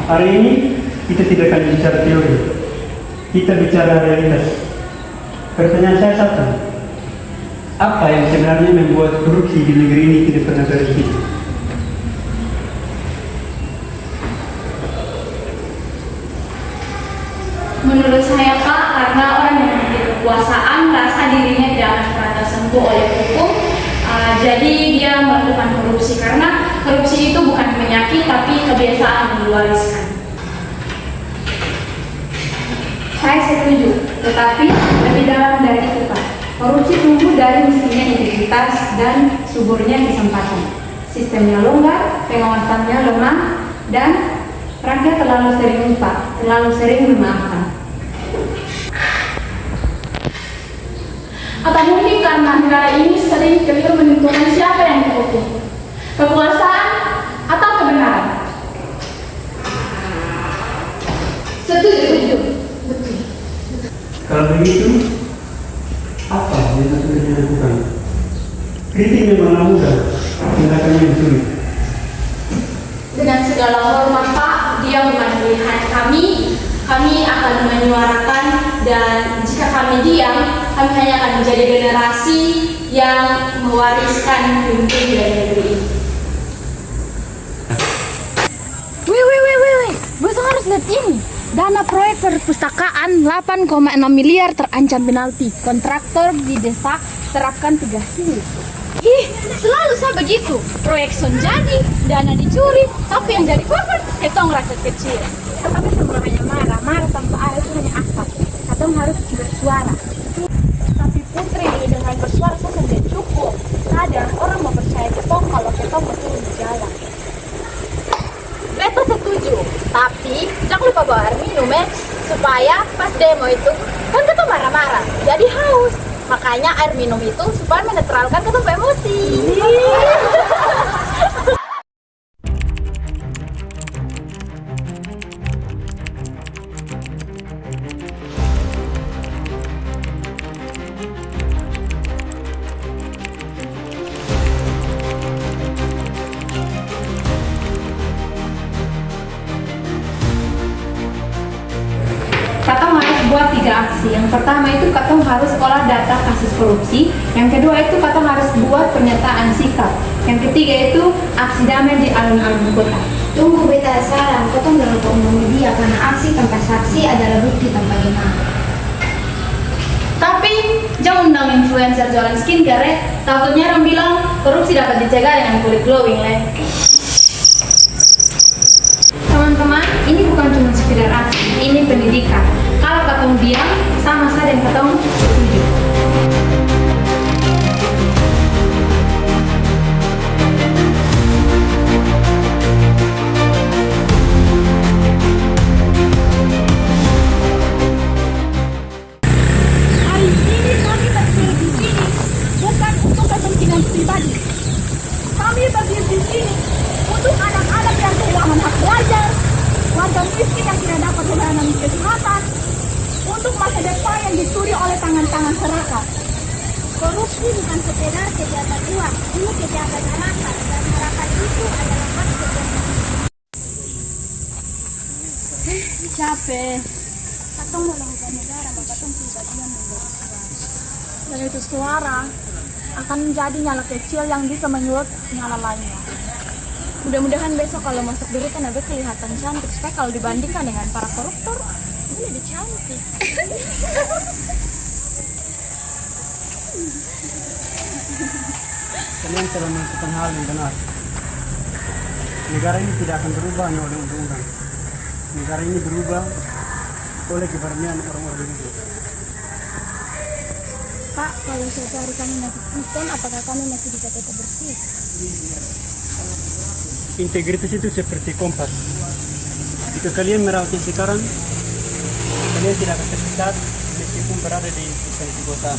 Hari ini kita tidak akan bicara teori, kita bicara realitas. Pertanyaan saya satu, apa yang sebenarnya membuat korupsi di negeri ini tidak pernah berhenti? Menurut saya Pak, karena orang yang memiliki kekuasaan merasa dirinya tidak akan pernah tersentuh oleh hukum, jadi dia melakukan korupsi karena korupsi itu bukan penyakit tapi kebiasaan yang diwariskan. Saya setuju, tetapi lebih dalam dari itu Pak. Korupsi tumbuh dari miskinnya integritas dan suburnya kesempatan. Sistemnya longgar, pengawasannya lemah, dan rakyat terlalu sering lupa, terlalu sering memaafkan. Atau mungkin karena negara ini sering keliru menentukan siapa yang dihukum, kekuasaan atau kebenaran. Setuju, betul. Kalau begitu, apa yang harus kita lakukan? Kritik memanglah mudah, tindakannya yang sulit. Dengan segala hormat Pak, dia bukan pilihan kami akan menyuarakan, dan jika kami diam, kami hanya akan menjadi generasi yang mewariskan pemimpin dari negeri ini. Wih, Bosong harus lihat ini. Dana proyek perpustakaan 8,6 miliar terancam penalti. Kontraktor didesak terapkan tegas ini. Ih, selalu saya begitu. Proyek son jadi, dana dicuri, tapi yang jadi korban ketong rakyat kecil. Tetapi semua hanya marah tanpa arah itu hanya asal. Ketong harus bersuara. Tapi Putri dengan bersuara saja tidak cukup. Kadang orang mau percaya ketong kalau ketong mau turun di jalan. Beto setuju, tapi jangan lupa bawa air minum supaya pas demo itu kan kita marah-marah, jadi haus. Makanya air minum itu supaya menetralkan kita emosi. Katong harus buat 3 aksi. Yang pertama itu katong harus olah data kasus korupsi. Yang kedua itu katong harus buat pernyataan sikap. Yang ketiga itu aksi damai di alun-alun kota. Tunggu beta saran, potong dalam ngomong media karena aksi tanpa saksi adalah bukti tanpa iman. Tapi jangan undang influencer jualan skincare, takutnya orang bilang korupsi dapat dicegah dengan kulit glowing Teman-teman, ini bukan cuma sekedar aksi, ini pendidikan. Kalau katong diam, sama saja dengan katong setuju. Hari ini kami berdiri di sini bukan untuk kepentingan pribadi. Kami berdiri di sini untuk anak-anak yang kehilangan hak belajar, warga miskin yang tidak dapat layanan kesehatan, untuk masa depan yang dicuri oleh tangan-tangan serakah. Korupsi bukan sekedar kejahatan uang, ini kejahatan harapan, dan harapan itu adalah hak setiap individu. Capek. Katong melakukan negara, maka katong pribadian menjadi suara. Dan itu suara akan menjadi nyala kecil yang bisa menyulut nyala lainnya. Mudah-mudahan besok kalau masuk berita Nabe kelihatan cantik, supaya kalau dibandingkan dengan para koruptor, ini lebih cantik. Kalian telah melakukan hal yang benar. Negara ini tidak akan berubah hanya oleh undang-undang. Negara ini berubah oleh keberanian orang-orang itu. Pak, kalau suatu hari kami masih Kristen, apakah kami masih bisa tetap bersih? Integritas itu seperti kompas. Jika kalian merawatnya sekarang, kalian tidak akan tersesat meskipun berada di posisi kota.